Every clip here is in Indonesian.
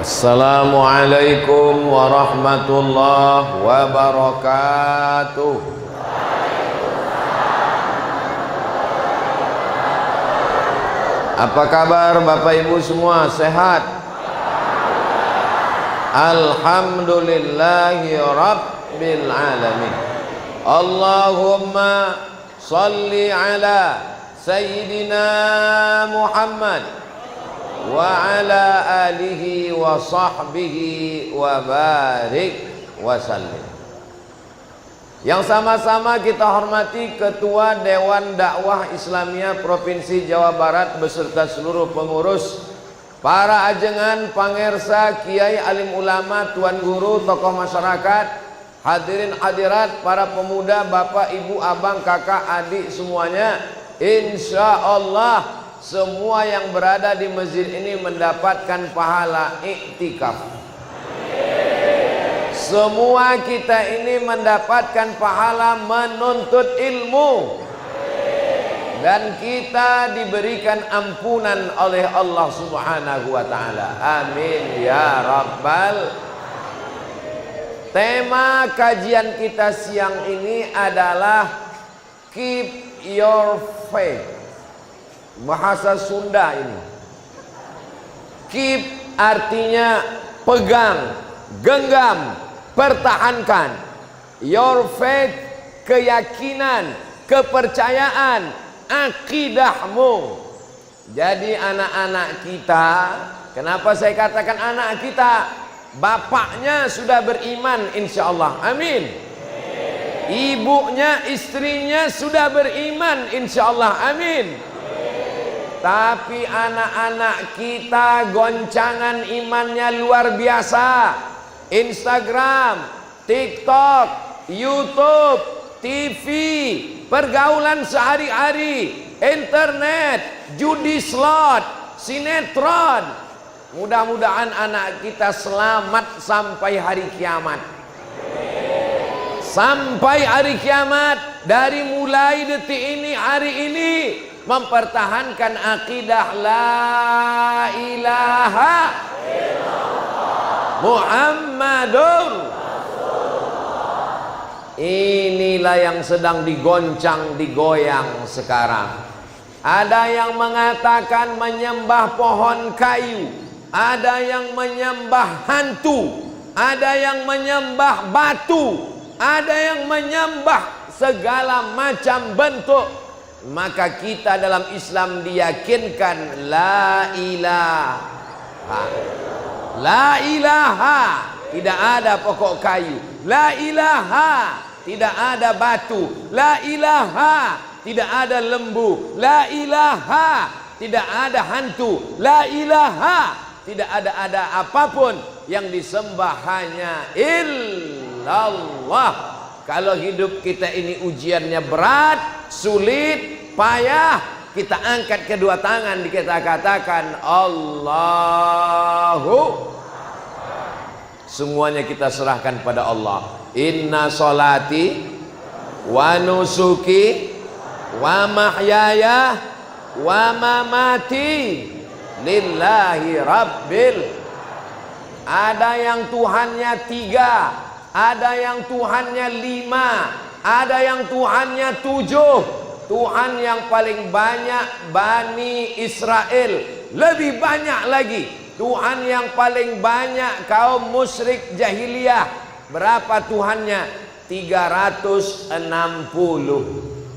Assalamualaikum warahmatullahi wabarakatuh. Apa kabar Bapak Ibu semua? Sehat? Alhamdulillahi Rabbil Alamin. Allahumma salli ala Sayyidina Muhammad wa ala alihi wa sahbihi wa barik wa sallim. Yang sama-sama kita hormati Ketua Dewan Dakwah Islamiyah Provinsi Jawa Barat beserta seluruh pengurus, para ajengan, pangersa, kiai, alim ulama, tuan guru, tokoh masyarakat, hadirin hadirat, para pemuda, bapak, ibu, abang, kakak, adik semuanya. Insya Allah semua yang berada di masjid ini mendapatkan pahala iktikaf. Semua kita ini mendapatkan pahala menuntut ilmu. Dan kita diberikan ampunan oleh Allah Subhanahu wa ta'ala. Amin ya rabbal. Tema kajian kita siang ini adalah Keep Your Faith. Bahasa Sunda ini. Keep artinya pegang, genggam, pertahankan. Your faith, keyakinan, kepercayaan, akidahmu. Jadi anak-anak kita, kenapa saya katakan anak kita? Bapaknya sudah beriman insya Allah, amin. Ibunya, istrinya sudah beriman insya Allah, amin. Tapi anak-anak kita goncangan imannya luar biasa. Instagram, TikTok, YouTube, TV, pergaulan sehari-hari, internet, judi slot, sinetron. Mudah-mudahan anak kita selamat sampai hari kiamat. Sampai hari kiamat, dari mulai detik ini, hari ini, mempertahankan akidah la ilaha Muhammadur. Inilah yang sedang digoncang, digoyang sekarang. Ada yang mengatakan menyembah pohon kayu, ada yang menyembah hantu, ada yang menyembah batu, ada yang menyembah segala macam bentuk. Maka kita dalam Islam diyakinkan la ilaha. La ilaha, tidak ada pokok kayu. La ilaha, tidak ada batu. La ilaha, tidak ada lembu. La ilaha, tidak ada hantu. La ilaha, tidak ada apapun yang disembah, hanya illallah. Kalau hidup kita ini ujiannya berat, sulit, payah, kita angkat kedua tangan, kita katakan Allahu. Semuanya kita serahkan pada Allah. Inna solati wa nusuki wa mahyaya wa mamati lillahi rabbil. Ada yang Tuhannya 3, ada yang Tuhannya 5, ada yang Tuhannya 7. Tuhan yang paling banyak Bani Israel, lebih banyak lagi Tuhan yang paling banyak kaum musyrik jahiliyah. Berapa Tuhannya? 360.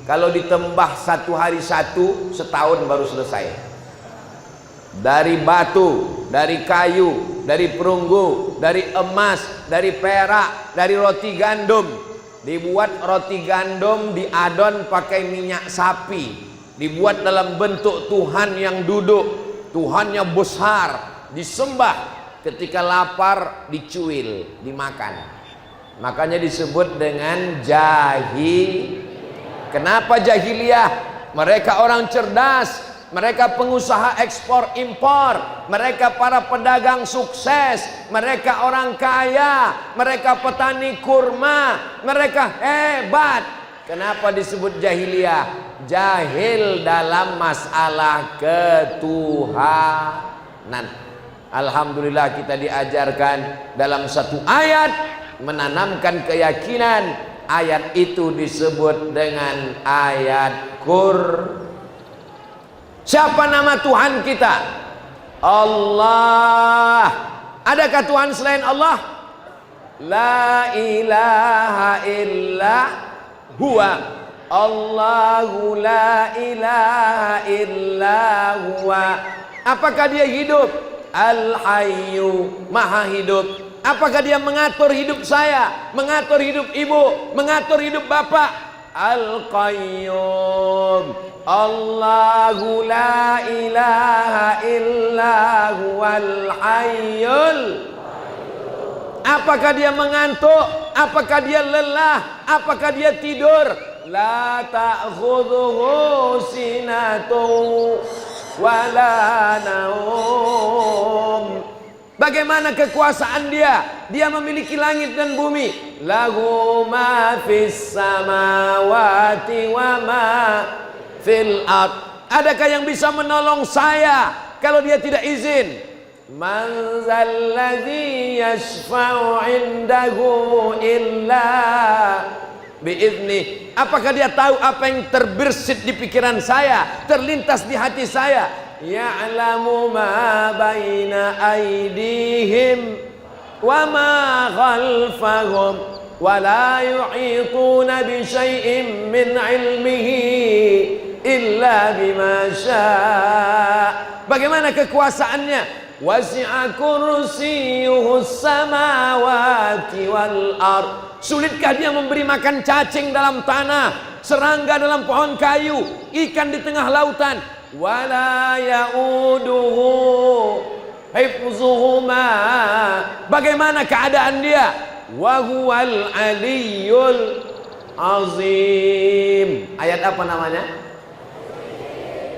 Kalau ditembah satu hari satu, setahun baru selesai. Dari batu, dari kayu, dari perunggu, dari emas, dari perak, dari roti gandum. Dibuat roti gandum, diadon pakai minyak sapi, dibuat dalam bentuk Tuhan yang duduk, Tuhannya besar, disembah. Ketika lapar dicuil, dimakan. Makanya disebut dengan jahil. Kenapa jahiliyah? Mereka orang cerdas, mereka pengusaha ekspor impor, mereka para pedagang sukses, mereka orang kaya, mereka petani kurma, mereka hebat. Kenapa disebut jahiliyah? Jahil dalam masalah ketuhanan. Alhamdulillah kita diajarkan dalam satu ayat menanamkan keyakinan. Ayat itu disebut dengan ayat Siapa nama Tuhan kita? Allah. Adakah Tuhan selain Allah? La ilaha illa huwa. Allahu la ilaha illa huwa. Apakah dia hidup? Al-Hayyu, maha hidup. Apakah dia mengatur hidup saya, mengatur hidup ibu, mengatur hidup bapak? Al-Qayyum, Allahu la ilaha illa huwal hayyul. Apakah dia mengantuk? Apakah dia lelah? Apakah dia tidur? La ta'khudhuhu sinatun wala naum. Bagaimana kekuasaan dia? Dia memiliki langit dan bumi. Lahu ma fis samawati wa ma fil ard. Adakah yang bisa menolong saya kalau dia tidak izin? Man zalladzi yashfa'u 'indahu illa bi'idznih. Apakah dia tahu apa yang terbersit di pikiran saya, terlintas di hati saya? Ya'lamu ma baina aydihim wa ma khalfahum wa la yuhituna bi syai'in min 'ilmihi illa bima syaa'. Bagaimana kekuasaannya? Wasi'a kursiyyuhus samawati wal ard. Sulitkah dia memberi makan cacing dalam tanah, serangga dalam pohon kayu, ikan di tengah lautan? Wala ya'uduhu hifzuhuma. Bagaimana keadaan dia? Wa huwal aliyyul azim. Ayat apa namanya?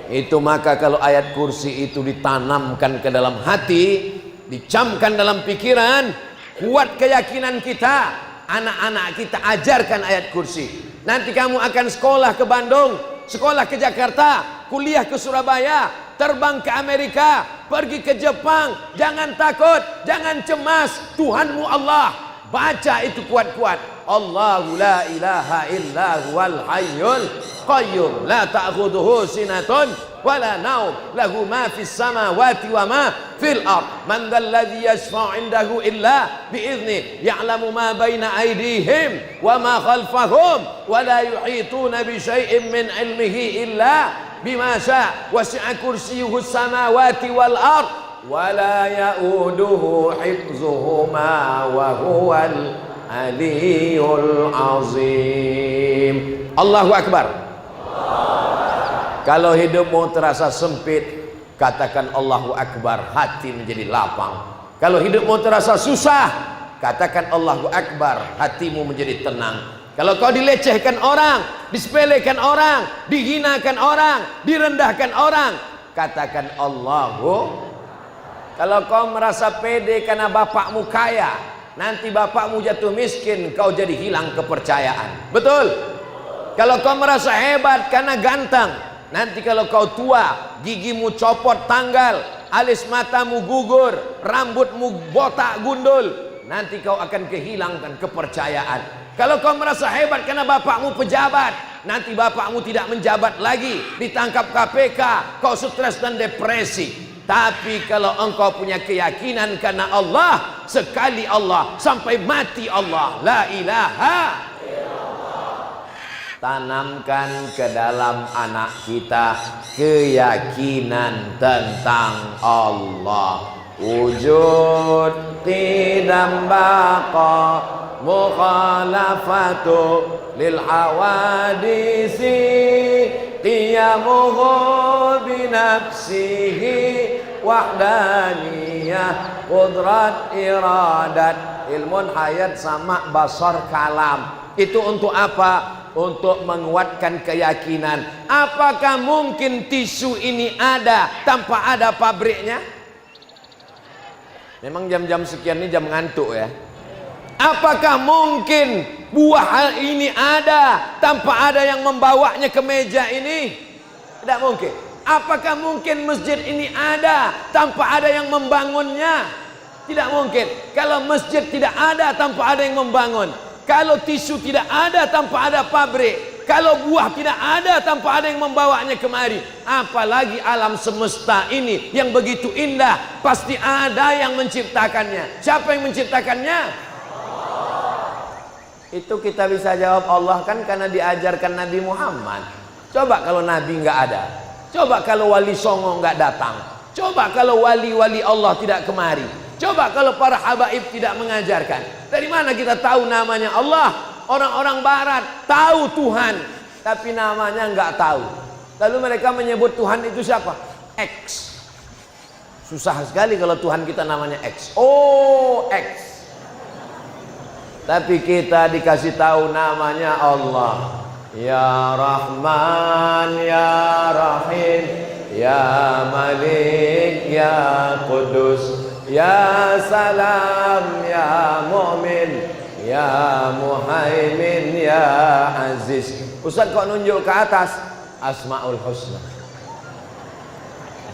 Itu maka kalau ayat kursi itu ditanamkan ke dalam hati, dicamkan dalam pikiran, kuat keyakinan kita, anak-anak kita ajarkan ayat kursi. Nanti kamu akan sekolah ke Bandung, sekolah ke Jakarta, kuliah ke Surabaya, terbang ke Amerika, pergi ke Jepang. Jangan takut, jangan cemas. Tuhanmu Allah. Baca itu kuat-kuat. Allahu la ilaha illa huwal hayyul qayyum la ta'khudhuhu sinatun wala naum lahu ma fis samawati wa ma fil ard. Man dzal ladzi yashfa'u 'indahu illa bi'idznih ya'lamu ma baina aydihim wa ma khalfahum wa la yuhituna bi syai'in min 'ilmihi illa bima syaa' wasi'a kursiyyuhu samawati wal ard wa la ya'uduhu hifzuhuma wa huwal aliyul azim. Allahu akbar. Kalau hidupmu terasa sempit, katakan Allahu akbar, hati menjadi lapang. Kalau hidupmu terasa susah, katakan Allahu akbar, hatimu menjadi tenang. Kalau kau dilecehkan orang, disepelekan orang, dihinakan orang, direndahkan orang, katakan Allahu. Kalau kau merasa pede karena bapakmu kaya, nanti bapakmu jatuh miskin, kau jadi hilang kepercayaan. Betul? Kalau kau merasa hebat karena ganteng, nanti kalau kau tua, gigimu copot tanggal, alis matamu gugur, rambutmu botak gundul, nanti kau akan kehilangan kepercayaan. Kalau kau merasa hebat karena bapakmu pejabat, nanti bapakmu tidak menjabat lagi, ditangkap KPK, kau stres dan depresi. Tapi kalau engkau punya keyakinan karena Allah, sekali Allah sampai mati Allah, la ilaha illallah. Tanamkan ke dalam anak kita keyakinan tentang Allah. Wujud tidak baqa mukhalafatu lil hawadisi qiyamuhu binafsihi wahdaniyah qudrat iradat. Ilmun hayat sama basar kalam. Itu untuk apa? Untuk menguatkan keyakinan. Apakah mungkin tisu ini ada tanpa ada pabriknya? Memang jam-jam sekian ini jam ngantuk ya. Apakah mungkin buah ini ada tanpa ada yang membawanya ke meja ini? Tidak mungkin. Apakah mungkin masjid ini ada tanpa ada yang membangunnya? Tidak mungkin. Kalau masjid tidak ada tanpa ada yang membangun, kalau tisu tidak ada tanpa ada pabrik, kalau buah tidak ada tanpa ada yang membawanya kemari, apalagi alam semesta ini yang begitu indah, pasti ada yang menciptakannya. Siapa yang menciptakannya? Itu kita bisa jawab Allah kan karena diajarkan Nabi Muhammad. Coba kalau Nabi nggak ada, coba kalau wali songo nggak datang, coba kalau wali-wali Allah tidak kemari, coba kalau para habaib tidak mengajarkan. Dari mana kita tahu namanya Allah? Orang-orang barat tahu Tuhan, tapi namanya nggak tahu. Lalu mereka menyebut Tuhan itu siapa? X. Susah sekali kalau Tuhan kita namanya X. Oh, X. Tapi kita dikasih tahu namanya Allah. Ya Rahman, Ya Rahim, Ya Malik, Ya Qudus, Ya Salam, Ya Mu'min, Ya Muhaimin, Ya Aziz. Ustaz kok nunjuk ke atas? Asmaul Husna.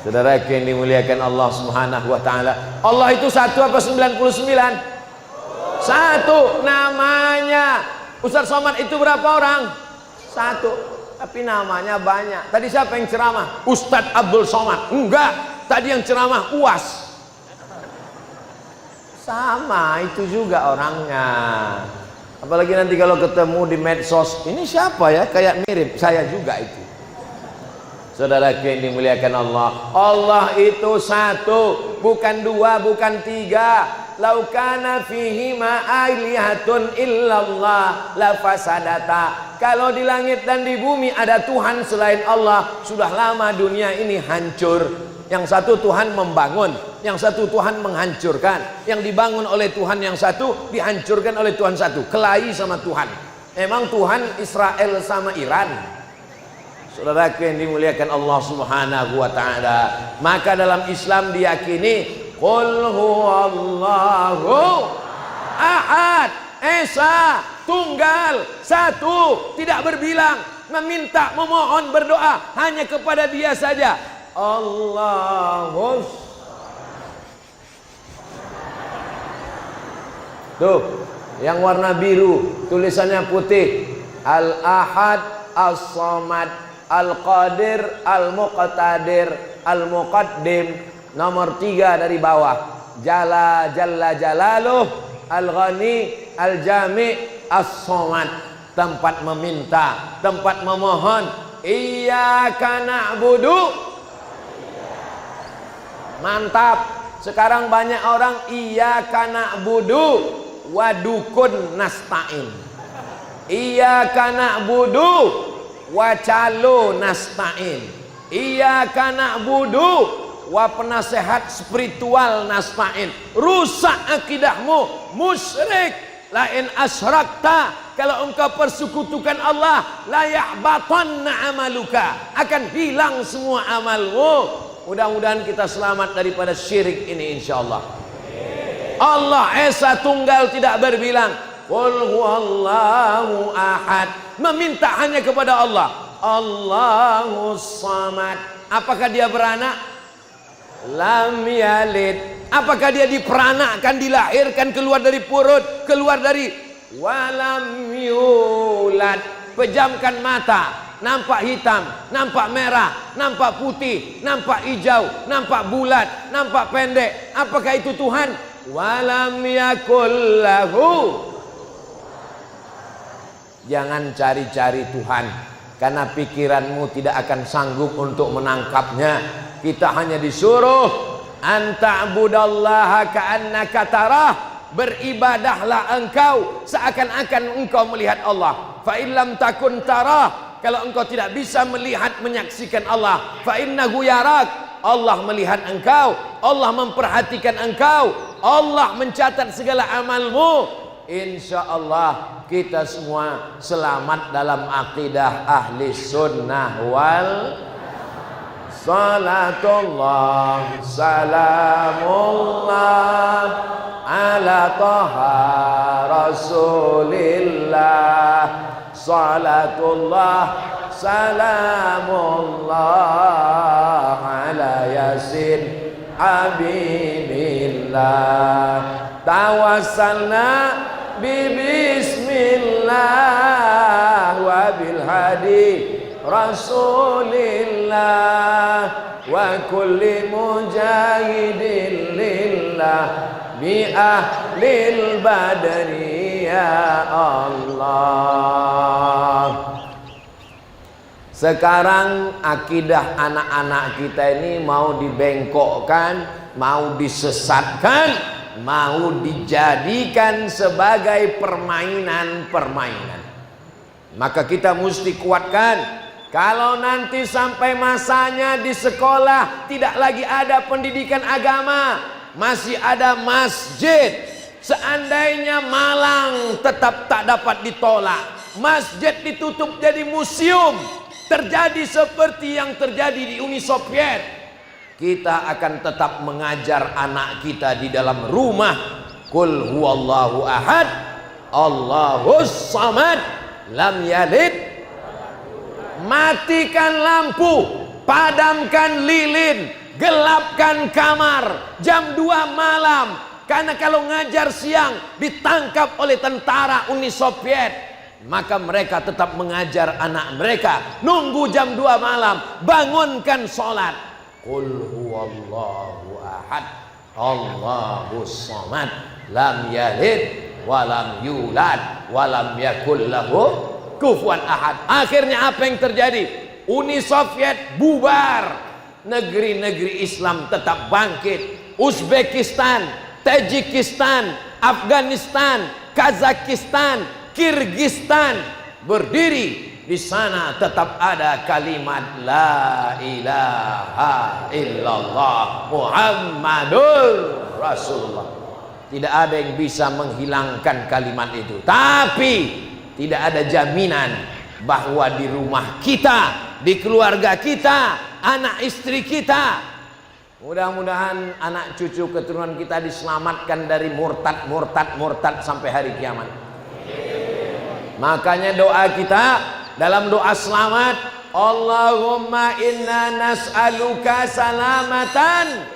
Saudara yang dimuliakan Allah Subhanahu wa taala, Allah itu satu apa 99? Satu namanya. Ustaz Somad itu berapa orang? Satu, tapi namanya banyak. Tadi siapa yang ceramah? Ustadz Abdul Somad? Enggak, tadi yang ceramah UAS. Sama itu juga orangnya. Apalagi nanti kalau ketemu di medsos, ini siapa ya? Kayak mirip saya juga itu. Saudara yang dimuliakan Allah, Allah itu satu, bukan dua, bukan tiga. Lau kana fihi ma'alihatun illallah la fasadata. Kalau di langit dan di bumi ada Tuhan selain Allah, sudah lama dunia ini hancur. Yang satu Tuhan membangun, yang satu Tuhan menghancurkan. Yang dibangun oleh Tuhan yang satu, dihancurkan oleh Tuhan satu. Kelahi sama Tuhan. Emang Tuhan Israel sama Iran? Saudara yang dimuliakan Allah Subhanahu wa taala, maka dalam Islam diyakini Qul huwallahu ahad, esa, tunggal, satu, tidak berbilang, meminta, memohon, berdoa hanya kepada Dia saja. Allahus. Tuh, yang warna biru, tulisannya putih. Al-Ahad, As-Samad, Al-Qadir, Al-Muqtadir, Al-Muqaddim. Nomor 3 dari bawah. Jalla Jalaluh, Al-Ghani, Al-Jami, As-Samad. Tempat meminta, tempat memohon. Iyyaka na'budu. Mantap. Sekarang banyak orang iyyaka na'budu wa dukun nasta'in. Iyyaka na'budu wa calo nasta'in. Iyyaka na'budu wa penasehat spiritual nasta'in. Rusak akidahmu, musyrik. Lain asyrakta, kalau engkau persekutukan Allah, la yahbatanna amaluka, akan hilang semua amalmu. Mudah-mudahan kita selamat daripada syirik ini insyaallah. Allah Esa Tunggal, tidak berbilang. Qul huwallahu ahad, meminta hanya kepada Allah. Allahus samad. Apakah dia beranak? Lam yalid. Apakah dia diperanakkan, dilahirkan, keluar dari perut, keluar dari walam yulad. Pejamkan mata, nampak hitam, nampak merah, nampak putih, nampak hijau, nampak bulat, nampak pendek. Apakah itu Tuhan? Walam yakul lahu. Jangan cari-cari Tuhan, karena pikiranmu tidak akan sanggup untuk menangkapnya. Kita hanya disuruh anta'budallaha ka'annaka tarah, beribadahlah engkau seakan-akan engkau melihat Allah. Fa illam takun tarah, kalau engkau tidak bisa melihat, menyaksikan Allah, fa innahu yarak, Allah melihat engkau, Allah memperhatikan engkau, Allah mencatat segala amalmu. Insyaallah kita semua selamat dalam akidah ahli sunnah wal. Salatullah salamullah ala taha rasulillah. Salatullah salamullah ala yasin habibillah tawassalna bismillah wa bil hadi rasulillah wa kulli mujahidin lillah bi ahlil badri ya Allah. Sekarang akidah anak-anak kita ini mau dibengkokkan, mau disesatkan, mau dijadikan sebagai permainan-permainan. Maka kita mesti kuatkan. Kalau nanti sampai masanya di sekolah tidak lagi ada pendidikan agama, masih ada masjid. Seandainya Malang tetap tak dapat ditolak, masjid ditutup jadi museum, terjadi seperti yang terjadi di Uni Soviet, kita akan tetap mengajar anak kita di dalam rumah. Qul huwallahu ahad, Allahus samad, lam yalid. Matikan lampu, padamkan lilin, gelapkan kamar jam 2 malam. Karena kalau ngajar siang ditangkap oleh tentara Uni Soviet, maka mereka tetap mengajar anak mereka. Nunggu jam 2 malam, bangunkan sholat. Qul huwallahu ahad, Allahus samad, lam yalid walam yulad walam yakul lahu kufuwan ahad. Akhirnya apa yang terjadi? Uni Soviet bubar, negeri-negeri Islam tetap bangkit. Uzbekistan, Tajikistan, Afghanistan, Kazakhstan, Kirgistan berdiri. Di sana tetap ada kalimat la ilaha illallah Muhammadur Rasulullah. Tidak ada yang bisa menghilangkan kalimat itu. Tapi tidak ada jaminan bahwa di rumah kita, di keluarga kita, anak istri kita, mudah-mudahan anak cucu keturunan kita diselamatkan dari murtad sampai hari kiamat. Makanya doa kita dalam doa selamat, Allahumma inna nas'aluka salamatan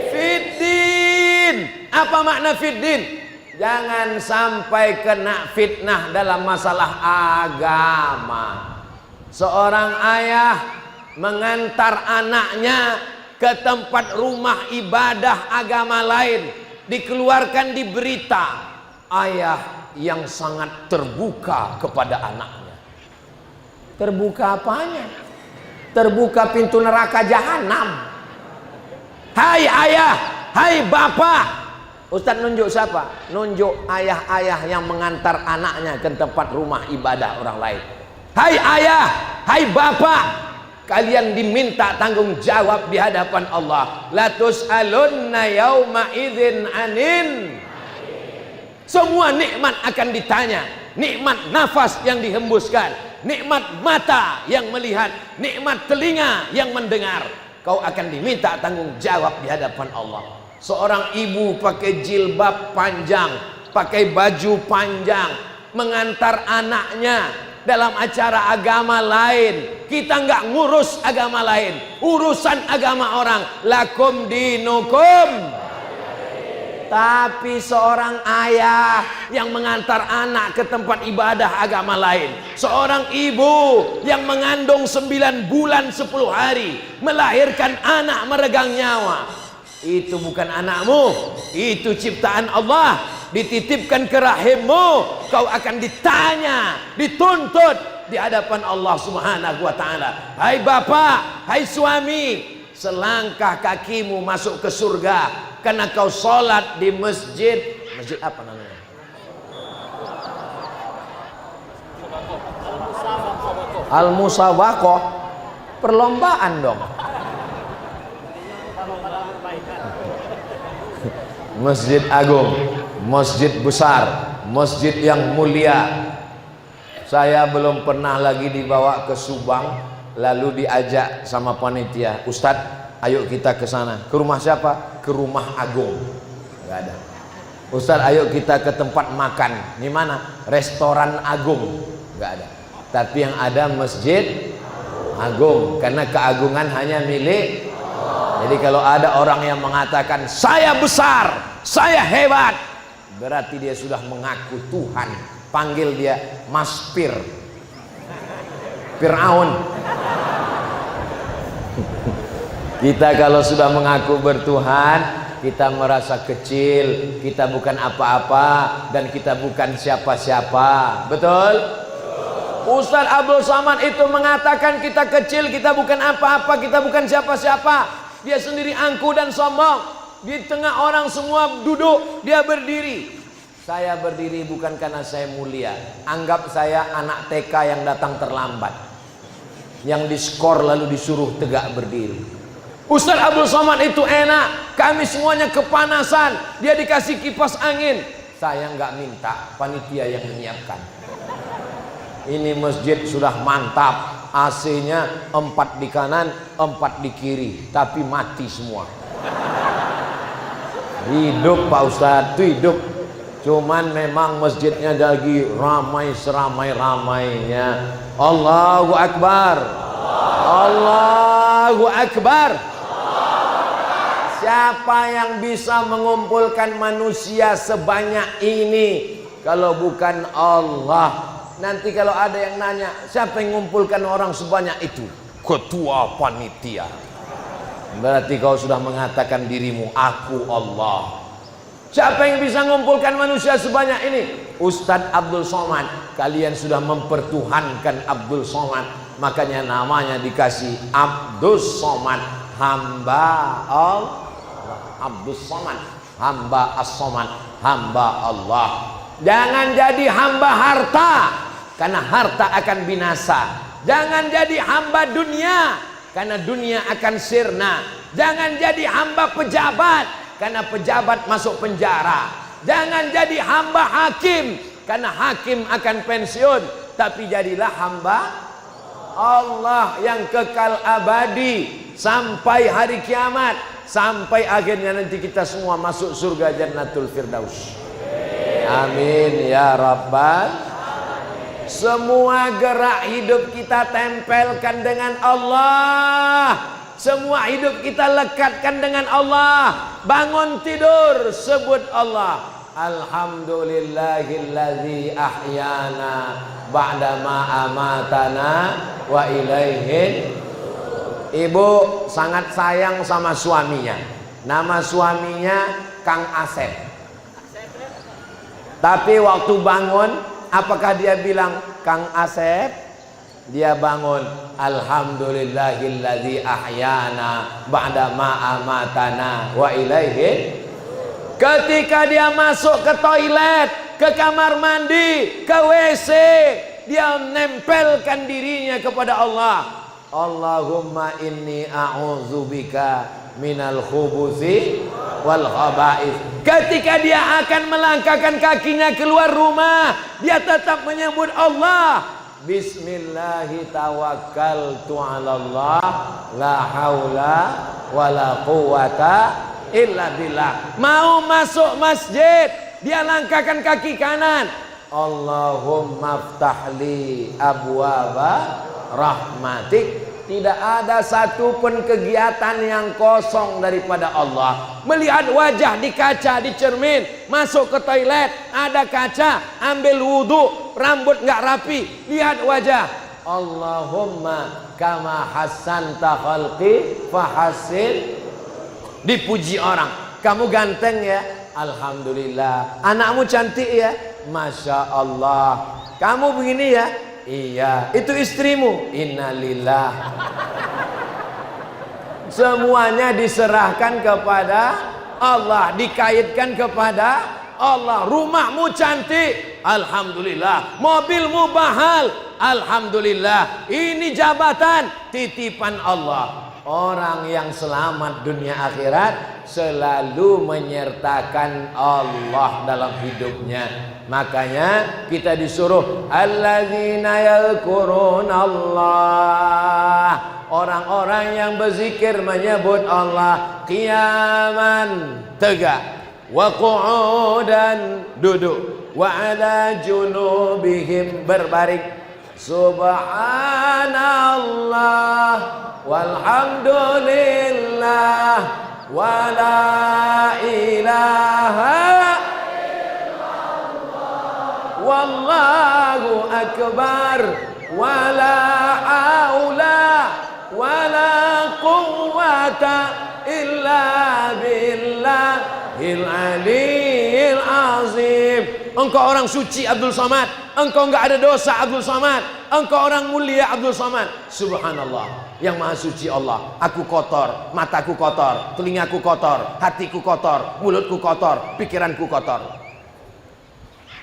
fiddin. Apa makna fiddin? Jangan sampai kena fitnah dalam masalah agama. Seorang ayah mengantar anaknya ke tempat rumah ibadah agama lain, dikeluarkan di berita, ayah yang sangat terbuka kepada anaknya. Terbuka apanya? Terbuka pintu neraka jahanam. Hai ayah, hai bapak. Ustaz nunjuk siapa? Nunjuk ayah-ayah yang mengantar anaknya ke tempat rumah ibadah orang lain. Hai ayah, hai bapak, kalian diminta tanggung jawab di hadapan Allah. La tus'alunna yauma idzin anin. Semua nikmat akan ditanya. Nikmat nafas yang dihembuskan, nikmat mata yang melihat, nikmat telinga yang mendengar. Kau akan diminta tanggung jawab di hadapan Allah. Seorang ibu pakai jilbab panjang, pakai baju panjang, mengantar anaknya dalam acara agama lain. Kita nggak ngurus agama lain, urusan agama orang. Lakum dinukum. Tapi seorang ayah yang mengantar anak ke tempat ibadah agama lain, seorang ibu yang mengandung 9 bulan 10 hari, melahirkan anak meregang nyawa, itu bukan anakmu, itu ciptaan Allah, dititipkan ke rahimmu. Kau akan ditanya, dituntut di hadapan Allah Subhanahu wa ta'ala. Hai bapak, hai suami, selangkah kakimu masuk ke surga karena kau sholat di masjid. Masjid apa namanya? Al-Musawaqah. Perlombaan dong. Masjid agung, masjid besar, masjid yang mulia. Saya belum pernah lagi dibawa ke Subang, lalu diajak sama panitia, Ustadz, ayo kita ke sana. Ke rumah siapa? Ke rumah agung. Nggak ada. Ustadz, ayo kita ke tempat makan. Di mana? Restoran agung. Nggak ada. Tapi yang ada masjid agung, karena keagungan hanya milik Jadi kalau ada orang yang mengatakan saya besar, saya hebat, berarti dia sudah mengaku Tuhan. Panggil dia Mas Pir, Fir'aun. Kita kalau sudah mengaku bertuhan, kita merasa kecil, kita bukan apa-apa, dan kita bukan siapa-siapa. Betul? Ustaz Abdul Somad itu mengatakan kita kecil, kita bukan apa-apa, kita bukan siapa-siapa. Dia sendiri angkuh dan sombong. Di tengah orang semua duduk, dia berdiri. Saya berdiri bukan karena saya mulia. Anggap saya anak TK yang datang terlambat, yang diskor lalu disuruh tegak berdiri. Ustaz Abdul Somad itu enak, kami semuanya kepanasan, dia dikasih kipas angin. Saya nggak minta, panitia yang menyiapkan. Ini masjid sudah mantap, AC-nya 4 di kanan, 4 di kiri, tapi mati semua. Hidup Pak Ustadz, itu hidup. Cuman memang masjidnya lagi ramai seramai-ramainya. Allahu Akbar, Allahu Akbar. Siapa yang bisa mengumpulkan manusia sebanyak ini kalau bukan Allah? Nanti kalau ada yang nanya, siapa yang mengumpulkan orang sebanyak itu? Ketua panitia. Berarti kau sudah mengatakan dirimu, aku Allah. Siapa yang bisa mengumpulkan manusia sebanyak ini? Ustadz Abdul Somad. Kalian sudah mempertuhankan Abdul Somad, makanya namanya dikasih Abdul Somad, hamba Allah. Abdul Somad, hamba As-Somad, hamba Allah. Jangan jadi hamba harta, karena harta akan binasa. Jangan jadi hamba dunia, karena dunia akan sirna. Jangan jadi hamba pejabat, karena pejabat masuk penjara. Jangan jadi hamba hakim, karena hakim akan pensiun. Tapi jadilah hamba Allah yang kekal abadi sampai hari kiamat, sampai akhirnya nanti kita semua masuk surga Jannatul Firdaus. Amin ya Rabbal. Semua gerak hidup kita tempelkan dengan Allah. Semua hidup kita lekatkan dengan Allah. Bangun tidur sebut Allah. Alhamdulillahilladzi ahyana ba'dama amatana wa ilaihin. Ibu sangat sayang sama suaminya. Nama suaminya Kang Asep. Tapi waktu bangun, apakah dia bilang Kang Asep? Dia bangun, alhamdulillahilladzi ahyana ba'da ma amatana wa ilaihi. Ketika dia masuk ke toilet, ke kamar mandi, ke WC, dia nempelkan dirinya kepada Allah. Allahumma inni a'udzubika minal khubuthi wal khaba'ith. Ketika dia akan melangkahkan kakinya keluar rumah, dia tetap menyebut Allah. Bismillahi tawakkaltu 'alallah la haula wala quwata illa billah. Mau masuk masjid, dia langkahkan kaki kanan. Allahumma ftahli abwaba rahmatik. Tidak ada satupun kegiatan yang kosong daripada Allah. Melihat wajah di kaca, di cermin, masuk ke toilet, ada kaca, ambil wudhu, rambut nggak rapi, lihat wajah. Allahumma kama hassanta khalqi fahassin. Dipuji orang, kamu ganteng ya, alhamdulillah. Anakmu cantik ya, masya Allah. Kamu begini ya, iya. Itu istrimu, innalillah. Semuanya diserahkan kepada Allah, dikaitkan kepada Allah. Rumahmu cantik, alhamdulillah. Mobilmu mahal, alhamdulillah. Ini jabatan, titipan Allah. Orang yang selamat dunia akhirat selalu menyertakan Allah dalam hidupnya. Makanya kita disuruh alladzina yadhkurunallah, orang-orang yang berzikir menyebut Allah qiyaman tegak, wa qu'udan duduk, wa ala junubihim berbaring. Subhanallah walhamdulillah wala ilaha wallahu akbar wala haula wala quwwata illa billahil aliyil azim. Engkau orang suci Abdul Somad, engkau enggak ada dosa Abdul Somad, engkau orang mulia Abdul Somad. Subhanallah, yang maha suci Allah. Aku kotor, mataku kotor, telingaku kotor, hatiku kotor, mulutku kotor, pikiranku kotor.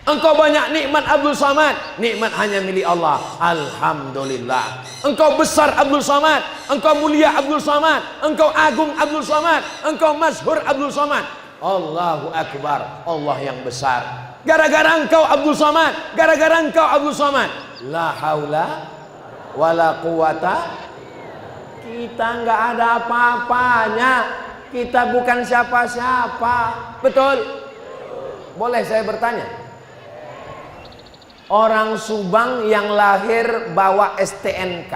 Engkau banyak nikmat Abdul Somad, nikmat hanya milik Allah. Alhamdulillah. Engkau besar Abdul Somad, engkau mulia Abdul Somad, engkau agung Abdul Somad, engkau masyhur Abdul Somad. Allahu Akbar, Allah yang besar. Gara-gara engkau Abdul Somad, gara-gara engkau Abdul Somad, la haula wala quwata. Kita nggak ada apa-apanya, kita bukan siapa-siapa. Betul? Boleh saya bertanya? Orang Subang yang lahir bawa STNK,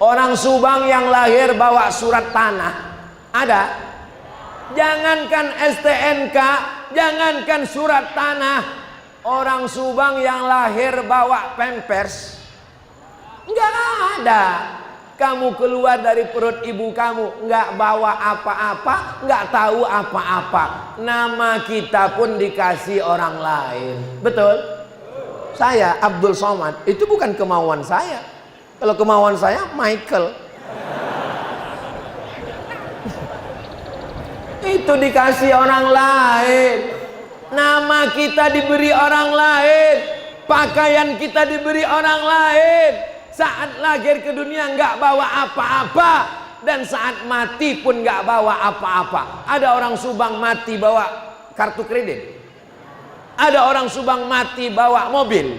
orang Subang yang lahir bawa surat tanah, ada? Jangankan STNK, jangankan surat tanah, orang Subang yang lahir bawa pampers, nggak ada. Kamu keluar dari perut ibu kamu nggak bawa apa-apa, nggak tahu apa-apa. Nama kita pun dikasih orang lain. Betul? Saya Abdul Somad, itu bukan kemauan saya. Kalau kemauan saya Michael. Itu dikasih orang lain. Nama kita diberi orang lain, pakaian kita diberi orang lain. Saat lahir ke dunia nggak bawa apa-apa, dan saat mati pun nggak bawa apa-apa. Ada orang Subang mati bawa kartu kredit, ada orang Subang mati bawa mobil.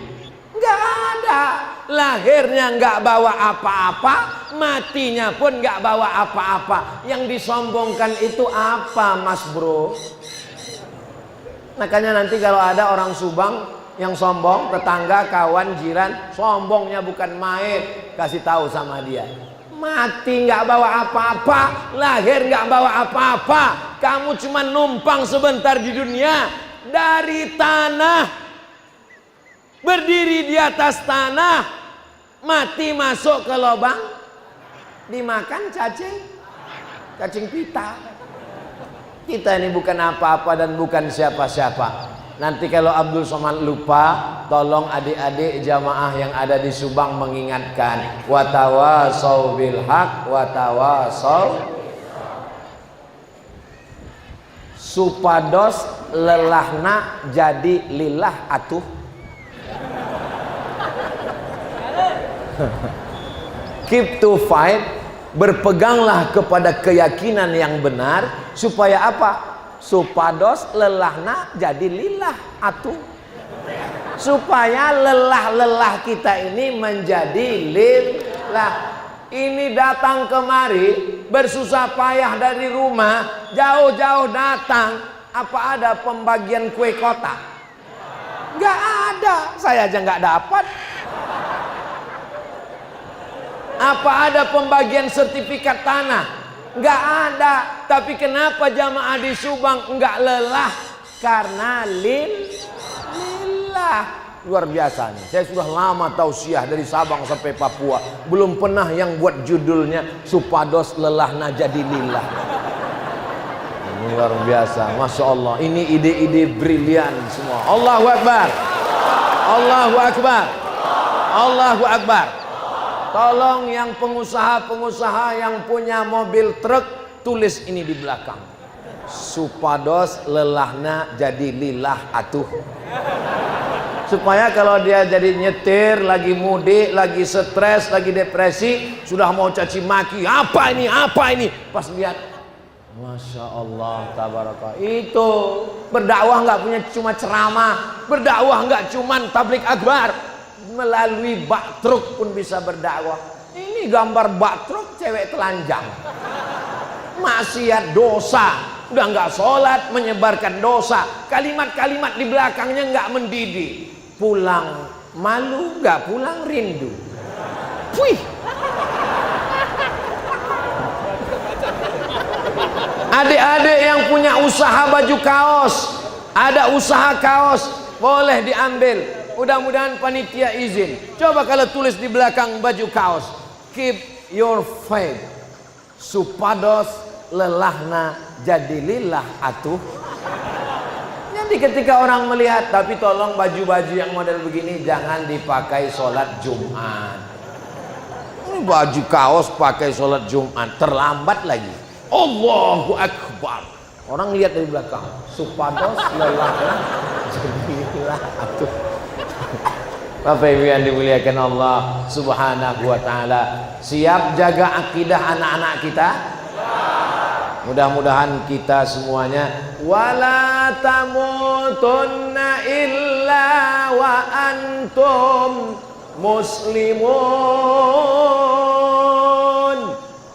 Nggak ada. Lahirnya nggak bawa apa-apa, matinya pun nggak bawa apa-apa. Yang disombongkan itu apa, Mas Bro? Makanya nanti kalau ada orang Subang yang sombong, tetangga, kawan, jiran, sombongnya bukan main, kasih tahu sama dia. Mati nggak bawa apa-apa, lahir nggak bawa apa-apa. Kamu cuma numpang sebentar di dunia, dari tanah, berdiri di atas tanah, mati masuk ke lubang, dimakan cacing pita. Kita ini bukan apa-apa dan bukan siapa-siapa. Nanti kalau Abdul Somad lupa, tolong adik-adik jamaah yang ada di Subang mengingatkan. Watawasau bil haq, watawasau. Supados lelahna jadi lillah atuh. Keep to fight, berpeganglah kepada keyakinan yang benar, supaya apa? Supados lelahna jadi lillah atuh, supaya lelah-lelah kita ini menjadi lillah. Ini datang kemari bersusah payah dari rumah, jauh-jauh datang. Apa ada pembagian kue kotak? Nggak ada, saya aja nggak dapat. Apa ada pembagian sertifikat tanah? Nggak ada. Tapi kenapa jamaah di Subang nggak lelah? Karena lillah. Luar biasa nih. Saya sudah lama tausiah dari Sabang sampai Papua, belum pernah yang buat judulnya Supados lelahna jadi lillah. Ini luar biasa, Masya Allah. Ini ide-ide brilian semua. Allahu Akbar, Allahu Akbar, Allahu Akbar. Tolong yang pengusaha-pengusaha yang punya mobil truk, tulis ini di belakang. Supados lelahna jadi lillah atuh. Supaya kalau dia jadi nyetir, lagi mudik, lagi stres, lagi depresi, sudah mau caci maki, apa ini? Pas lihat, Masya Allah, tabaraka. Itu berdakwah nggak punya cuma ceramah, berdakwah nggak cuma tablik akbar, melalui bak truk pun bisa berdakwah. Ini gambar bak truk cewek telanjang, maksiat, dosa, udah nggak sholat, menyebarkan dosa, kalimat-kalimat di belakangnya nggak mendidik. Pulang malu, nggak pulang rindu. Wih, Adik-adik yang punya usaha baju kaos, ada usaha kaos, boleh diambil. Mudah-mudahan panitia izin. Coba kalau tulis di belakang baju kaos, keep your faith, supados lelahna jadi lillah atuh. Jadi ketika orang melihat, tapi tolong baju-baju yang model begini jangan dipakai sholat Jumat. Ini baju kaos pakai sholat Jumat, terlambat lagi. Allahu Akbar. Orang lihat dari belakang, supados lelahna jadi lillah atuh. Bapak Ibu yang dimuliakan Allah Subhanahu wa taala, siap jaga akidah anak-anak kita? Mudah-mudahan kita semuanya wala tamutunna illa wa antum muslimun.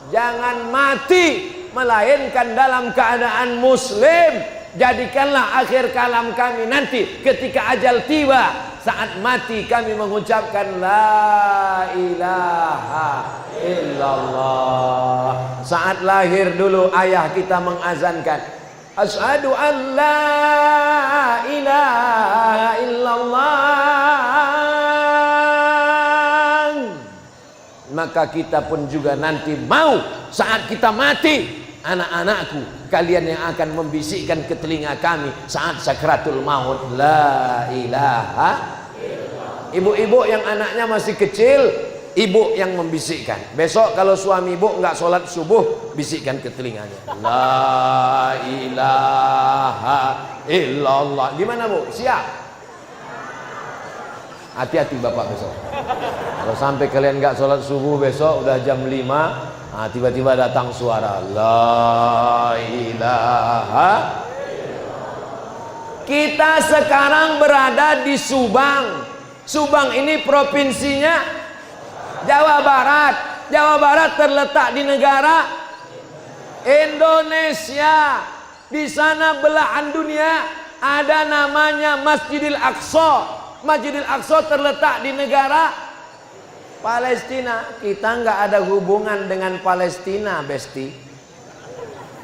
Jangan mati melainkan dalam keadaan muslim. Jadikanlah akhir kalam kami nanti ketika ajal tiba, saat mati kami mengucapkan la ilaha illallah. Saat lahir dulu ayah kita mengazankan asyhadu an la ilaha illallah. Maka kita pun juga nanti mau saat kita mati, anak-anakku kalian yang akan membisikkan ke telinga kami saat sakratul maut la ilaha. Ibu-ibu yang anaknya masih kecil, ibu yang membisikkan. Besok kalau suami ibu nggak sholat subuh, bisikkan ke telinganya la ilaha illallah. Gimana Bu? Siap? Hati-hati bapak besok. Kalau sampai kalian nggak sholat subuh besok udah jam 5, nah, tiba-tiba datang suara la ilaha. Kita sekarang berada di Subang. Subang ini provinsinya Jawa Barat. Jawa Barat terletak di negara Indonesia. Di sana belahan dunia ada namanya Masjidil Aqsa. Masjidil Aqsa terletak di negara Palestina. Kita nggak ada hubungan dengan Palestina, Besti.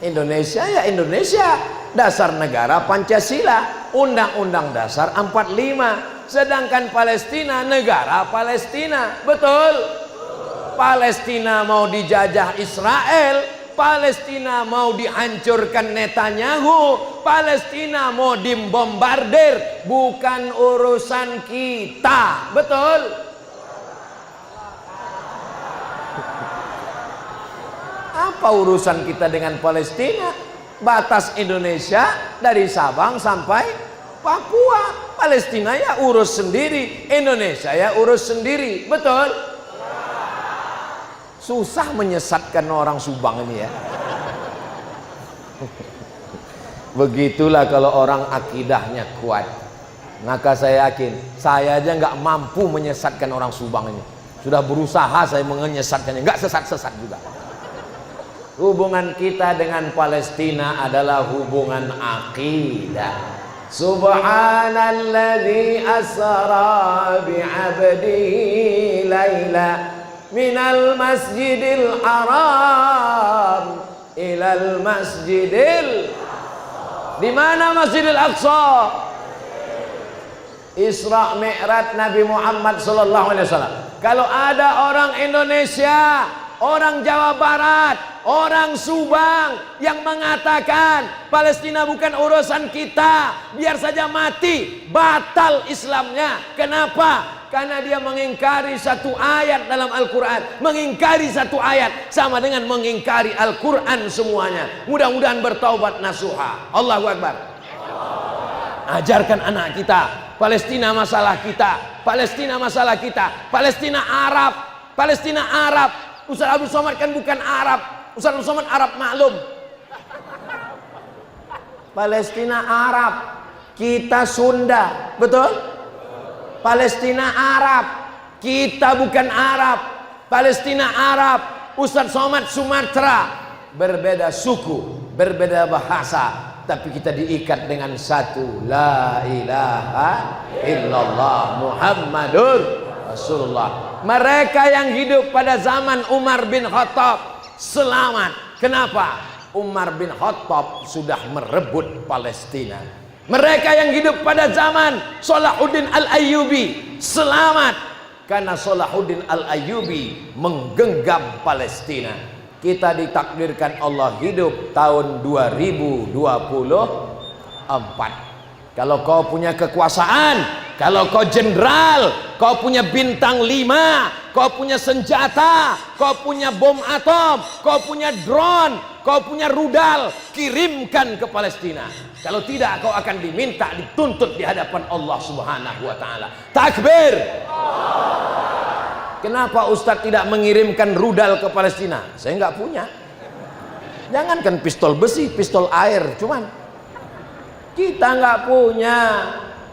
Indonesia ya Indonesia, dasar negara Pancasila, Undang-Undang Dasar 45. Sedangkan Palestina negara Palestina, betul? Palestina mau dijajah Israel, Palestina mau dihancurkan Netanyahu, Palestina mau dibombardir, bukan urusan kita, betul? Apa urusan kita dengan Palestina? Batas Indonesia dari Sabang sampai Papua. Palestina ya urus sendiri, Indonesia ya urus sendiri, betul? Susah menyesatkan orang Subang ini ya. Begitulah kalau orang akidahnya kuat. Maka saya yakin, saya aja nggak mampu menyesatkan orang Subang ini. Sudah berusaha saya menyesatkannya, nggak sesat-sesat juga. Hubungan kita dengan Palestina adalah hubungan akidah. Subhanalladzi asra bi'abdihi laila minal masjidil haram ilal masjidil. Di mana Masjidil Aqsa? Isra Mi'raj Nabi Muhammad sallallahu alaihi wasallam. Kalau ada orang Indonesia, orang Jawa Barat, orang Subang yang mengatakan Palestina bukan urusan kita, biar saja mati, batal Islamnya. Kenapa? Karena dia mengingkari satu ayat dalam Al-Quran. Mengingkari satu ayat sama dengan mengingkari Al-Quran semuanya. Mudah-mudahan bertaubat nasuha. Allahu Akbar. Ajarkan anak kita, Palestina masalah kita, Palestina masalah kita, Palestina Arab, Palestina Arab. Ustaz Abdul Somad kan bukan Arab. Ustaz Abdul Somad Arab maklum. Palestina Arab, kita Sunda, betul? Palestina Arab, kita bukan Arab. Palestina Arab, Ustaz Somad Sumatera. Berbeda suku, berbeda bahasa, tapi kita diikat dengan satu, la ilaha illallah Muhammadur Rasulullah. Mereka yang hidup pada zaman Umar bin Khattab selamat. Kenapa? Umar bin Khattab sudah merebut Palestina. Mereka yang hidup pada zaman Salahuddin Al-Ayyubi selamat karena Salahuddin Al-Ayyubi menggenggam Palestina. Kita ditakdirkan Allah hidup tahun 2024. Kalau kau punya kekuasaan, kalau kau jenderal, kau punya bintang 5, kau punya senjata, kau punya bom atom, kau punya drone, kau punya rudal, kirimkan ke Palestina. Kalau tidak, kau akan diminta dituntut di hadapan Allah Subhanahu wa taala. Takbir. Kenapa Ustadz tidak mengirimkan rudal ke Palestina? Saya nggak punya. Jangankan pistol besi, pistol air cuman. Kita nggak punya.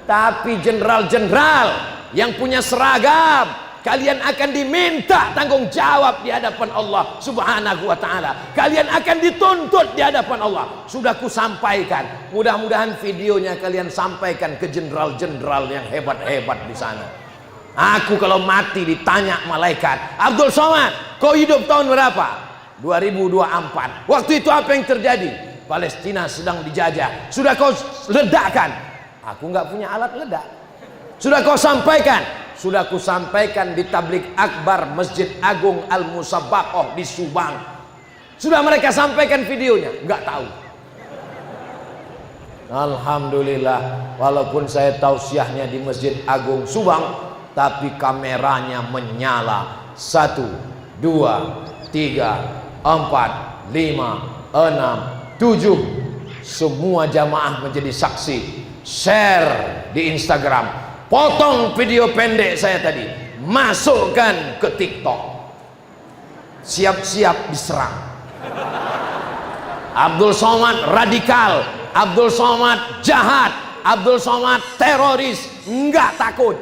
Tapi jenderal-jenderal yang punya seragam, kalian akan diminta tanggung jawab di hadapan Allah Subhanahu wa taala. Kalian akan dituntut di hadapan Allah. Sudah ku sampaikan. Mudah-mudahan videonya kalian sampaikan ke jenderal-jenderal yang hebat-hebat di sana. Aku kalau mati ditanya malaikat, Abdul Somad, kau hidup tahun berapa? 2024. Waktu itu apa yang terjadi? Palestina sedang dijajah. Sudah kau ledakkan? Aku nggak punya alat ledak. Sudah kau sampaikan? Sudah ku sampaikan di tablik akbar Masjid Agung Al-Musabbaqah di Subang. Sudah mereka sampaikan videonya? Nggak tahu. Alhamdulillah, walaupun saya tausiahnya di Masjid Agung Subang, tapi kameranya menyala. 1, 2, 3, 4, 5, 6, 7. Semua jamaah menjadi saksi. Share di Instagram, potong video pendek saya tadi, masukkan ke TikTok. Siap-siap diserang. Abdul Somad radikal, Abdul Somad jahat, Abdul Somad teroris. Enggak takut.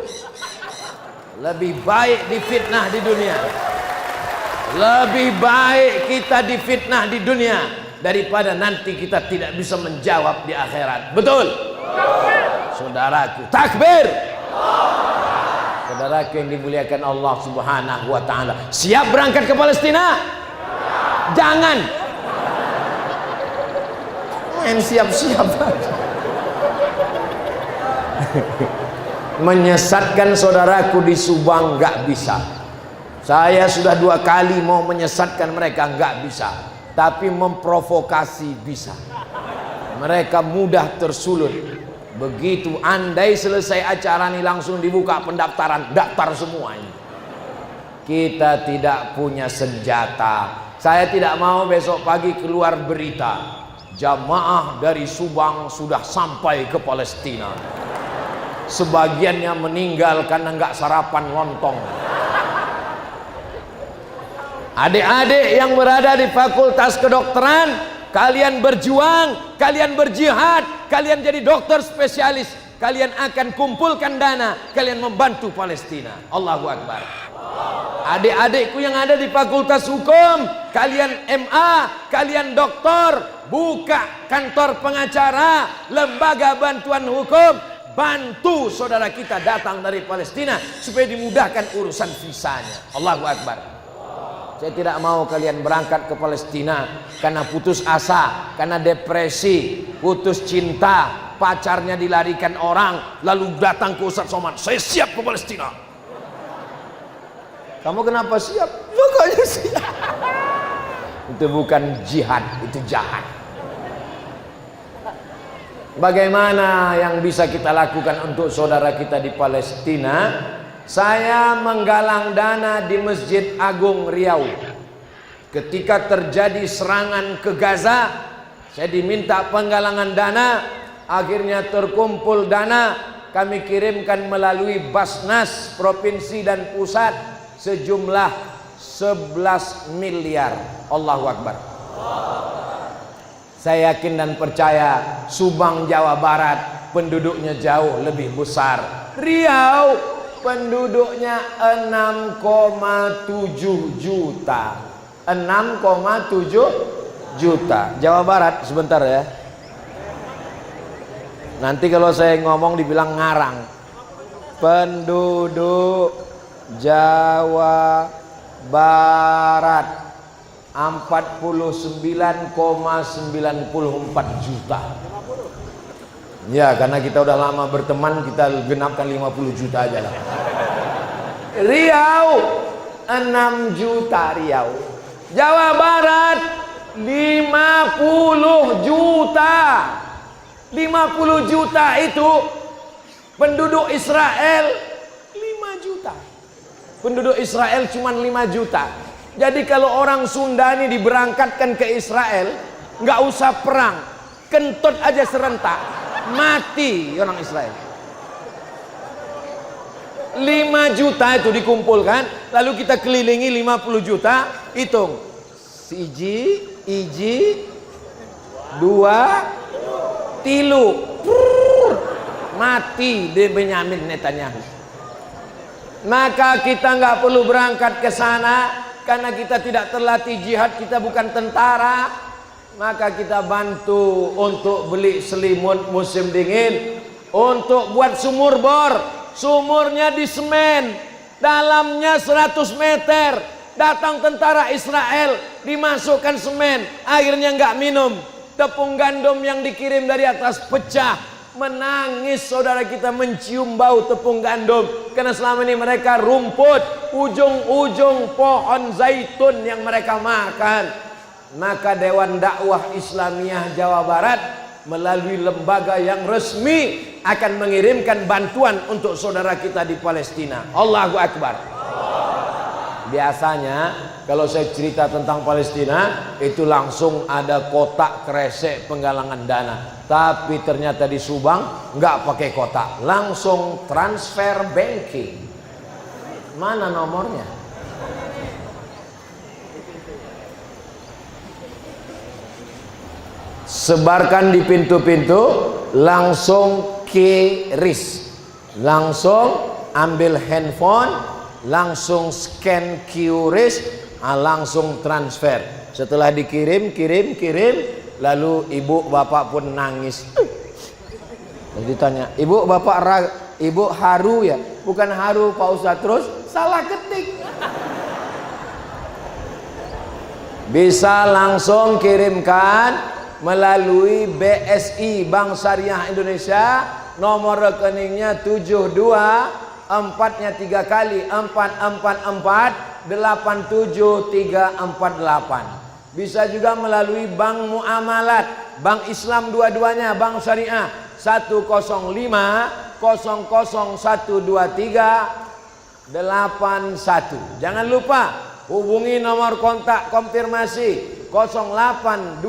Lebih baik difitnah di dunia. Lebih baik kita difitnah di dunia daripada nanti kita tidak bisa menjawab di akhirat. Betul? Saudaraku, takbir. Saudaraku yang dimuliakan Allah Subhanahu wa taala, siap berangkat ke Palestina? Jangan main siap-siap. Menyesatkan saudaraku di Subang nggak bisa. Saya sudah 2 kali mau menyesatkan mereka, nggak bisa. Tapi memprovokasi bisa. Mereka mudah tersulut. Begitu andai selesai acara ini langsung dibuka pendaftaran, daftar semua ini. Kita tidak punya senjata. Saya tidak mau besok pagi keluar berita jamaah dari Subang sudah sampai ke Palestina. Sebagiannya meninggal karena nggak sarapan lontong. Adik-adik yang berada di Fakultas Kedokteran, kalian berjuang, kalian berjihad, kalian jadi dokter spesialis, kalian akan kumpulkan dana, kalian membantu Palestina. Allahu Akbar. Adik-adikku yang ada di Fakultas Hukum, kalian MA, kalian doktor, buka kantor pengacara, lembaga bantuan hukum, bantu saudara kita datang dari Palestina supaya dimudahkan urusan visanya. Allahu Akbar. Saya tidak mau kalian berangkat ke Palestina karena putus asa, karena depresi, putus cinta, pacarnya dilarikan orang, lalu datang ke Ustadz Somad, saya siap ke Palestina. Kamu kenapa siap? Pokoknya siap. Itu bukan jihad, itu jahat. Bagaimana yang bisa kita lakukan untuk saudara kita di Palestina? Saya menggalang dana di Masjid Agung Riau. Ketika terjadi serangan ke Gaza, saya diminta penggalangan dana. Akhirnya terkumpul dana, kami kirimkan melalui Basnas Provinsi dan Pusat sejumlah 11 miliar. Allahu Akbar. Saya yakin dan percaya Subang, Jawa Barat penduduknya jauh lebih besar. Riau penduduknya 6,7 juta. 6,7 juta. Jawa Barat sebentar ya. Nanti kalau saya ngomong dibilang ngarang. Penduduk Jawa Barat 49,94 juta. Ya, karena kita udah lama berteman, kita genapkan 50 juta aja lah. Riau 6 juta Riau. Jawa Barat 50 juta. 50 juta itu penduduk Israel 5 juta. Penduduk Israel cuma 5 juta. Jadi kalau orang Sunda ini diberangkatkan ke Israel, nggak usah perang, kentut aja serentak, mati orang Israel. 5 juta itu dikumpulkan, lalu kita kelilingi 50 juta, hitung. Siji, iji, dua, tilu, mati di Benyamin Netanyahu. Maka kita nggak perlu berangkat ke sana, karena kita tidak terlatih jihad, kita bukan tentara. Maka kita bantu untuk beli selimut musim dingin, untuk buat sumur bor. Sumurnya di semen, dalamnya 100 meter. Datang tentara Israel, dimasukkan semen, akhirnya nggak minum. Tepung gandum yang dikirim dari atas pecah. Menangis saudara kita mencium bau tepung gandum, karena selama ini mereka rumput, ujung-ujung pohon zaitun yang mereka makan. Maka Dewan Dakwah Islamiyah Jawa Barat melalui lembaga yang resmi akan mengirimkan bantuan untuk saudara kita di Palestina. Allahu Akbar. Biasanya kalau saya cerita tentang Palestina itu langsung ada kotak kresek penggalangan dana. Tapi ternyata di Subang nggak pakai kotak, langsung transfer banking. Mana nomornya? Sebarkan di pintu-pintu, langsung QRIS, langsung ambil handphone, langsung scan QRIS, langsung transfer. Setelah dikirim, kirim, lalu ibu bapak pun nangis. Lalu ditanya, ibu bapak ibu haru ya? Bukan haru Pak Ustadz. Terus salah ketik. Bisa langsung kirimkan melalui BSI, Bank Syariah Indonesia. Nomor rekeningnya 72, 4-nya 3 kali, 444 87348. Bisa juga melalui Bank Muamalat, Bank Islam dua-duanya, Bank Syariah 105 00123 81. Jangan lupa hubungi nomor kontak konfirmasi 0821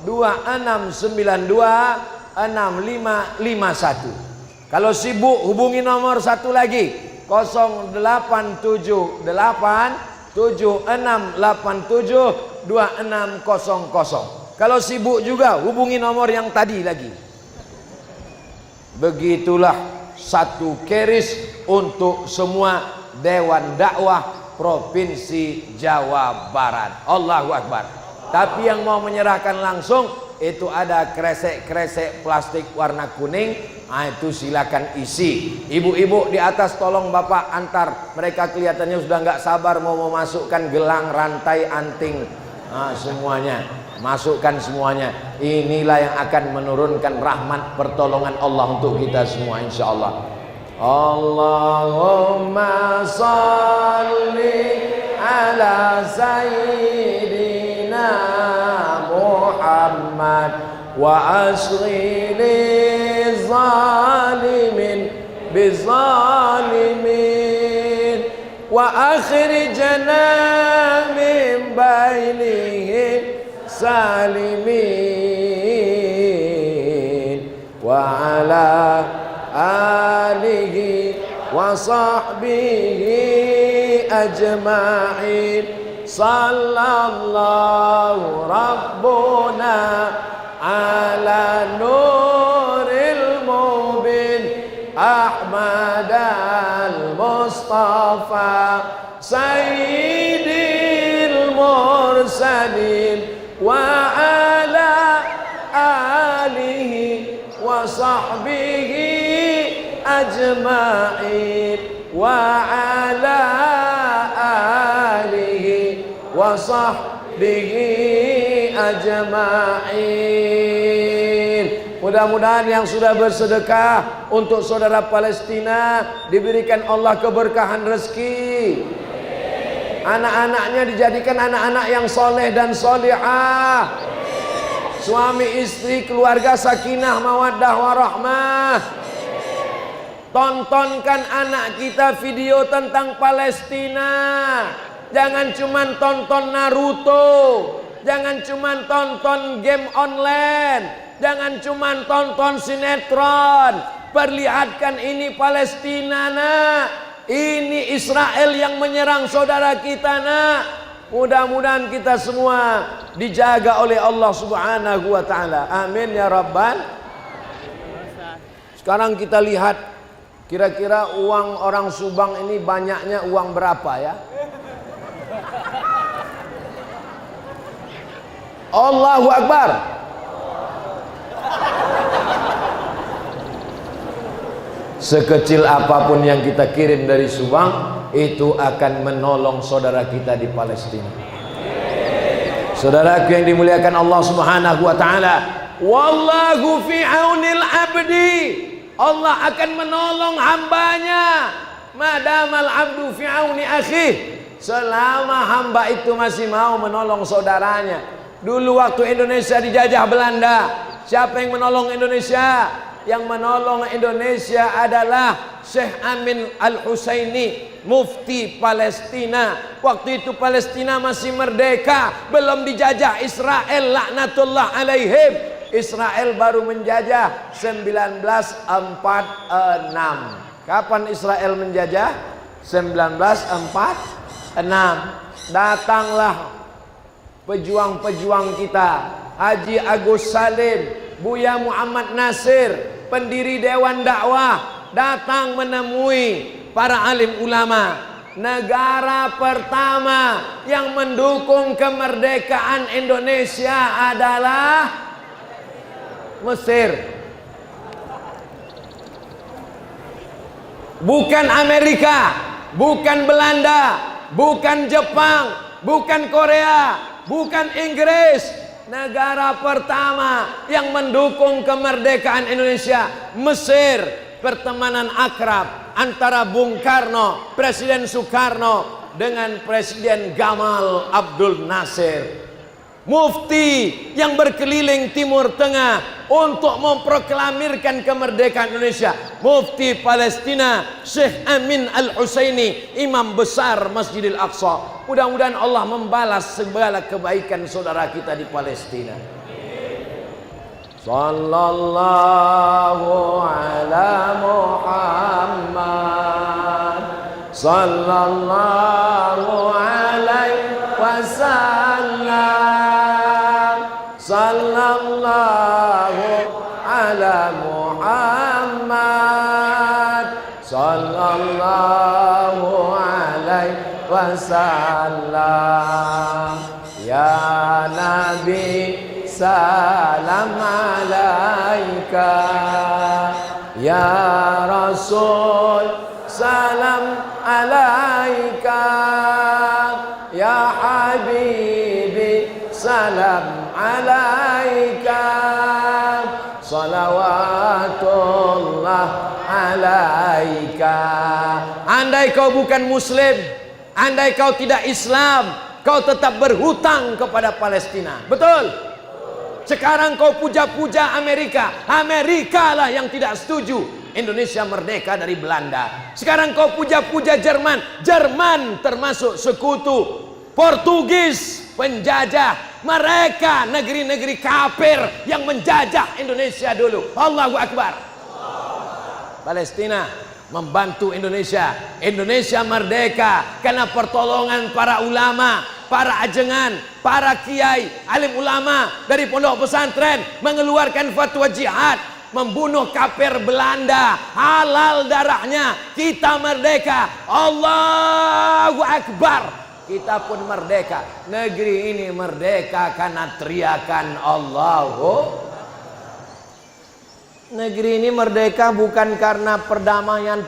2692 6551. Kalau sibuk hubungi nomor satu lagi 0878 7687 2600. Kalau sibuk juga hubungi nomor yang tadi lagi. Begitulah satu keris untuk semua Dewan Dakwah Provinsi Jawa Barat. Allahu Akbar. Tapi yang mau menyerahkan langsung itu ada kresek-kresek plastik warna kuning. Itu silakan isi. Ibu-ibu di atas tolong bapak antar. Mereka kelihatannya sudah nggak sabar mau memasukkan gelang, rantai, anting, semuanya. Masukkan semuanya. Inilah yang akan menurunkan rahmat pertolongan Allah untuk kita semua insya Allah. Allahumma salli ala sayyidina Muhammad wa asghili zalimin bizalimin wa akhrijna min bainihim salimin wa ala alihi wa sahbihi ajma'in. Sallallahu rabbuna ala nuril mubin Ahmad al-Mustafa sayyidil mursalin wa ala alihi wa sahbihi ajma'in. wa ala alihi wa sahbihi ajma'in. Mudah-mudahan yang sudah bersedekah untuk saudara Palestina diberikan Allah keberkahan rezeki. Anak-anaknya dijadikan anak-anak yang soleh dan solihah. Suami istri keluarga sakinah mawaddah warahmah. Tontonkan anak kita video tentang Palestina. Jangan cuman tonton Naruto. Jangan cuman tonton game online. Jangan cuma tonton sinetron. Perlihatkan ini Palestina nak. Ini Israel yang menyerang saudara kita nak. Mudah-mudahan kita semua dijaga oleh Allah Subhanahu wa taala. Amin ya rabbal. Sekarang kita lihat kira-kira uang orang Subang ini banyaknya uang berapa ya? Allahu Akbar. Sekecil apapun yang kita kirim dari Subang, itu akan menolong saudara kita di Palestina. Saudaraku yang dimuliakan Allah Subhanahu wa taala, wallahu fi aunil abdi. Allah akan menolong hambanya. Madamal abdu fi auni akhih. Selama hamba itu masih mau menolong saudaranya. Dulu waktu Indonesia dijajah Belanda, siapa yang menolong Indonesia? Yang menolong Indonesia adalah Syekh Amin Al-Husaini, mufti Palestina. Waktu itu Palestina masih merdeka, belum dijajah Israel laknatullah alaihim. Israel baru menjajah 1946. Kapan Israel menjajah? 1946. Datanglah pejuang-pejuang kita, Haji Agus Salim, Buya Muhammad Nasir, pendiri Dewan Dakwah, datang menemui para alim ulama. Negara pertama yang mendukung kemerdekaan Indonesia adalah Mesir. Bukan Amerika, bukan Belanda, bukan Jepang, bukan Korea, bukan Inggris. Negara pertama yang mendukung kemerdekaan Indonesia, Mesir. Pertemanan akrab antara Bung Karno, Presiden Soekarno dengan Presiden Gamal Abdul Nasir. Mufti yang berkeliling Timur Tengah untuk memproklamirkan kemerdekaan Indonesia. Mufti Palestina Syekh Amin Al-Husaini, imam besar Masjidil Aqsa. Mudah-mudahan Allah membalas segala kebaikan saudara kita di Palestina. Sallallahu ala Muhammad, sallallahu alaihi wasallam, sallallahu ala Muhammad, sallallahu alaihi wasallam. Ya Nabi salam alaika, ya Rasul salam alaika, ya Habibi salam alaika, salawatullah alaika. Andai kau bukan muslim, andai kau tidak Islam, kau tetap berhutang kepada Palestina. Betul? Sekarang kau puja-puja Amerika. Amerika lah yang tidak setuju Indonesia merdeka dari Belanda. Sekarang kau puja-puja Jerman. Jerman termasuk sekutu Portugis, penjajah. Mereka negeri-negeri kafir yang menjajah Indonesia dulu. Allahu Akbar. Palestina membantu Indonesia. Indonesia merdeka karena pertolongan para ulama, para ajengan, para kiai, alim ulama dari pondok pesantren mengeluarkan fatwa jihad, membunuh kafir Belanda, halal darahnya, kita merdeka. Allahu Akbar. Kita pun merdeka. Negeri ini merdeka karena teriakan Allahu. Negeri ini merdeka bukan karena perdamaian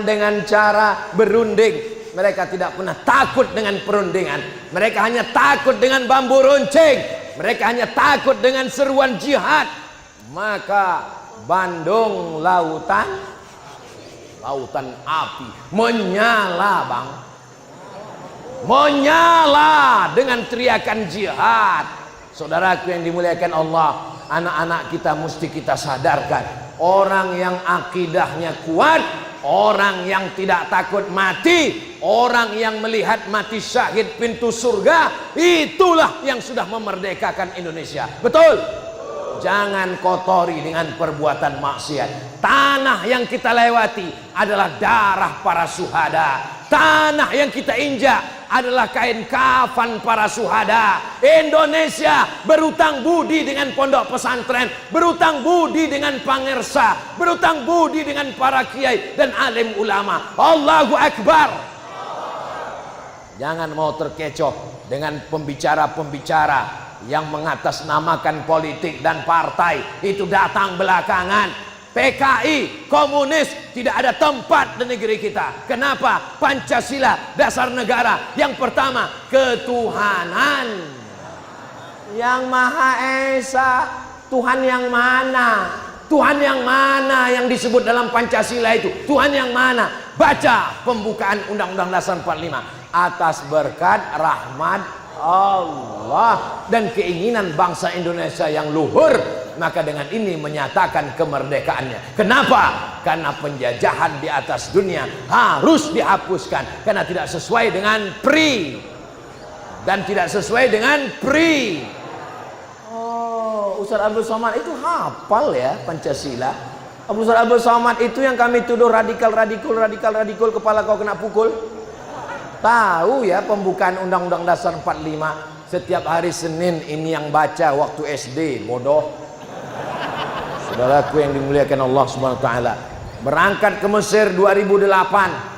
dengan cara berunding. Mereka tidak pernah takut dengan perundingan. Mereka hanya takut dengan bambu runcing. Mereka hanya takut dengan seruan jihad. Maka Bandung lautan api menyala, Bang. Menyala dengan teriakan jihad. Saudaraku yang dimuliakan Allah, anak-anak kita mesti kita sadarkan, orang yang akidahnya kuat, orang yang tidak takut mati, orang yang melihat mati syahid pintu surga, itulah yang sudah memerdekakan Indonesia. Betul? Jangan kotori dengan perbuatan maksiat. Tanah yang kita lewati adalah darah para syuhada. Tanah yang kita injak adalah kain kafan para syuhada. Indonesia berutang budi dengan pondok pesantren, berutang budi dengan pangersa, berutang budi dengan para kiai dan alim ulama. Allahu Akbar. Jangan mau terkecoh dengan pembicara-pembicara yang mengatasnamakan politik dan partai. Itu datang belakangan. PKI, komunis tidak ada tempat di negeri kita. Kenapa? Pancasila, dasar negara. Yang pertama, ketuhanan yang Maha Esa. Tuhan yang mana? Tuhan yang mana yang disebut dalam Pancasila itu? Tuhan yang mana? Baca pembukaan Undang-Undang Dasar 45. Atas berkat rahmat Allah dan keinginan bangsa Indonesia yang luhur, maka dengan ini menyatakan kemerdekaannya. Kenapa? Karena penjajahan di atas dunia harus dihapuskan karena tidak sesuai dengan PRI dan tidak sesuai dengan PRI. Oh, Ustaz Abdul Somad itu hafal ya Pancasila. Ustaz Abdul Somad itu yang kami tuduh radikal, kepala kau kena pukul. Tahu ya pembukaan Undang-Undang Dasar 45. Setiap hari Senin ini yang baca waktu SD, bodoh. Saudaraku yang dimuliakan Allah Subhanahu wa taala. Berangkat ke Mesir 2008.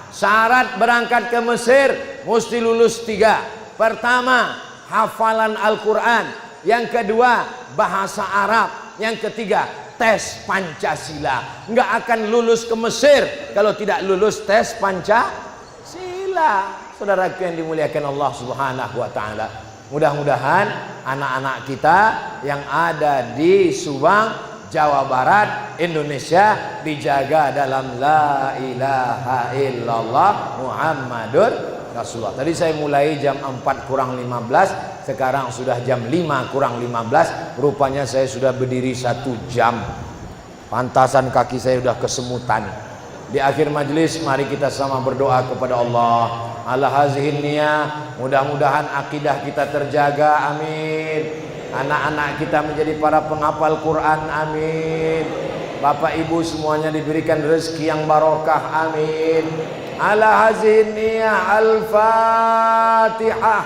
Syarat berangkat ke Mesir mesti lulus 3. Pertama, hafalan Al-Qur'an. Yang kedua, bahasa Arab. Yang ketiga, tes Pancasila. Nggak akan lulus ke Mesir kalau tidak lulus tes Pancasila. Saudaraku yang dimuliakan Allah Subhanahu wa taala. Mudah-mudahan anak-anak kita yang ada di Subang, Jawa Barat, Indonesia dijaga dalam la ilaha illallah Muhammadur Rasulullah. Tadi saya mulai jam 4:15, sekarang sudah jam 5:15. Rupanya saya sudah berdiri 1 jam. Pantasan kaki saya sudah kesemutan. Di akhir majelis mari kita sama berdoa kepada Allah. Ala hazihin niyah, mudah-mudahan akidah kita terjaga, amin. Anak-anak kita menjadi para penghafal Quran, amin. Bapak ibu semuanya diberikan rezeki yang barokah, amin. Ala hazihin niyah, al-Fatihah.